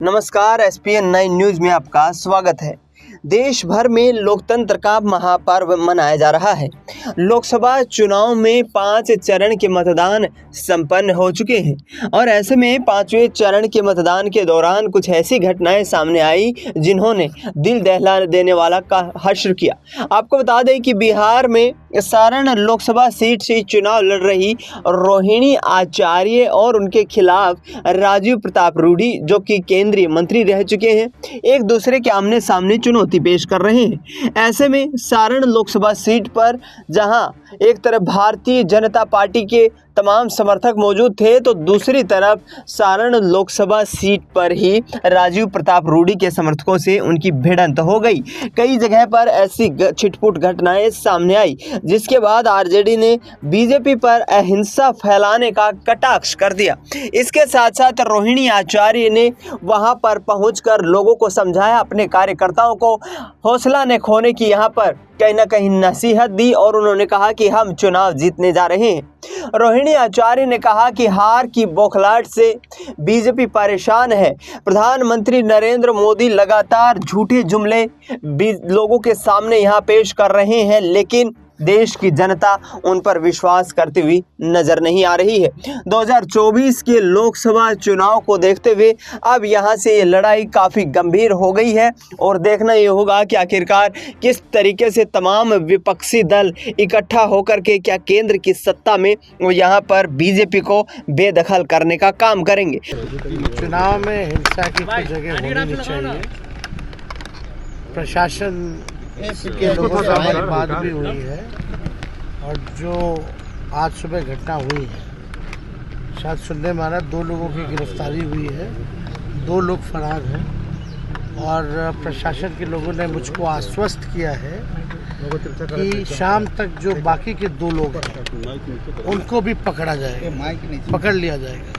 नमस्कार, SPN 9 news में आपका स्वागत है। देश भर में लोकतंत्र का महापर्व मनाया जा रहा है। लोकसभा चुनाव में 5 चरण के मतदान संपन्न हो चुके हैं और ऐसे में 5वें चरण के मतदान के दौरान कुछ ऐसी घटनाएं सामने आई जिन्होंने दिल दहला देने वाला का हश्र किया। आपको बता दें कि बिहार में सारण लोकसभा सीट से चुनाव लड़ रही रोहिणी आचार्य और उनके खिलाफ राजीव प्रताप रूडी, जो कि केंद्रीय मंत्री रह चुके हैं, एक दूसरे के आमने सामने चुनौती पेश कर रहे हैं। ऐसे में सारण लोकसभा सीट पर जहां एक तरफ भारतीय जनता पार्टी के तमाम समर्थक मौजूद थे, तो दूसरी तरफ सारण लोकसभा सीट पर ही राजीव प्रताप रूडी के समर्थकों से उनकी भिड़ंत हो गई। कई जगह पर ऐसी छिटपुट घटनाएं सामने आई, जिसके बाद आरजेडी ने बीजेपी पर अहिंसा फैलाने का कटाक्ष कर दिया। इसके साथ साथ रोहिणी आचार्य ने वहां पर पहुंचकर लोगों को समझाया, अपने कार्यकर्ताओं को हौसला न खोने की यहाँ पर कहीं ना कहीं नसीहत दी और उन्होंने कहा कि हम चुनाव जीतने जा रहे हैं। रोहिणी आचार्य ने कहा कि हार की बौखलाहट से बीजेपी परेशान है। प्रधानमंत्री नरेंद्र मोदी लगातार झूठे जुमले लोगों के सामने यहाँ पेश कर रहे हैं, लेकिन देश की जनता उन पर विश्वास करती हुई नजर नहीं आ रही है। 2024 के लोकसभा चुनाव को देखते हुए अब यहाँ से ये लड़ाई काफ़ी गंभीर हो गई है और देखना ये होगा कि आखिरकार किस तरीके से तमाम विपक्षी दल इकट्ठा होकर के क्या केंद्र की सत्ता में वो यहाँ पर बीजेपी को बेदखल करने का काम करेंगे। चुनाव में हिंसा की कोई जगह होनी नहीं चाहिए। प्रशासन के लोगों से हमारी बात भी हुई है और जो आज सुबह घटना हुई है, शायद सुनने में आ रहा 2 लोगों की गिरफ्तारी हुई है, 2 लोग फरार हैं और प्रशासन के लोगों ने मुझको आश्वस्त किया है कि शाम तक जो बाकी के 2 लोग हैं उनको भी पकड़ा जाएगा, पकड़ लिया जाएगा।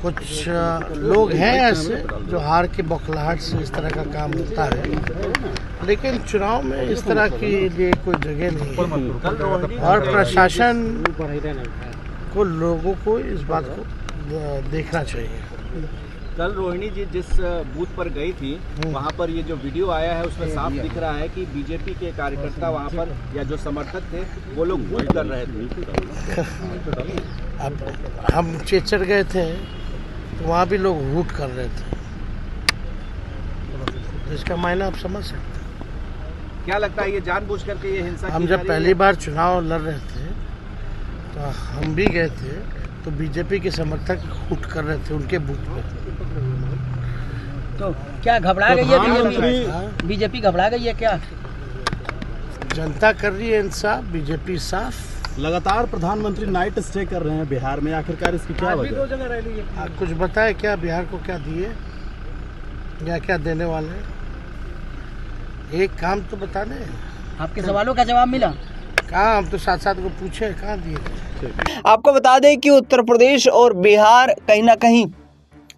कुछ लोग हैं ऐसे जो हार के बौखलाहट से इस तरह का काम होता है, लेकिन चुनाव में इस तरह के लिए कोई जगह नहीं है और प्रशासन को लोगों को इस बात को देखना चाहिए। कल रोहिणी जी जिस बूथ पर गई थी, वहाँ पर ये जो वीडियो आया है उसमें साफ दिख रहा है कि बीजेपी के कार्यकर्ता वहाँ पर या जो समर्थक थे वो लोग वोट कर रहे थे। अब हम चेचर गए थे तो वहाँ भी लोग वोट कर रहे थे, इसका मायना आप समझ सकते हैं। क्या लगता है ये जानबूझ करके ये हिंसा? हम जब पहली बार चुनाव लड़ रहे थे तो हम भी गए थे, तो बीजेपी के समर्थक वोट कर रहे थे उनके बूथ पे। तो क्या घबरा गई है बीजेपी? घबरा गई है क्या? जनता कर रही है इंसाफ, बीजेपी साफ। लगातार प्रधानमंत्री नाइट स्टे कर रहे हैं बिहार में, आखिरकार इसकी क्या वजह? 2 जगह रैली है। कुछ बताए क्या बिहार को क्या दिए या क्या देने वाले? एक काम तो बता दें। आपके सवालों का जवाब मिला? कहाँ, हम तो साथ को पूछे कहाँ दिए। आपको बता दें कि उत्तर प्रदेश और बिहार कहीं ना कहीं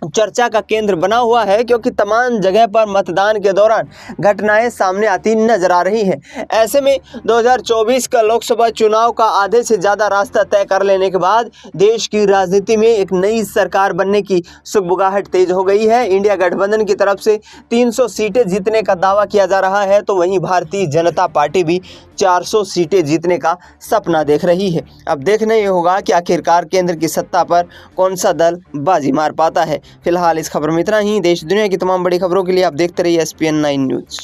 चर्चा का केंद्र बना हुआ है, क्योंकि तमाम जगह पर मतदान के दौरान घटनाएं सामने आती नजर आ रही हैं। ऐसे में 2024 का लोकसभा चुनाव का आधे से ज़्यादा रास्ता तय कर लेने के बाद देश की राजनीति में एक नई सरकार बनने की सुगबुगाहट तेज हो गई है। इंडिया गठबंधन की तरफ से 300 सीटें जीतने का दावा किया जा रहा है, तो वहीं भारतीय जनता पार्टी भी 400 सीटें जीतने का सपना देख रही है। अब देखना ये होगा कि आखिरकार केंद्र की सत्ता पर कौन सा दल बाजी मार पाता है। फिलहाल इस खबर में इतना ही। देश दुनिया की तमाम बड़ी खबरों के लिए आप देखते रहिए SPN 9 न्यूज।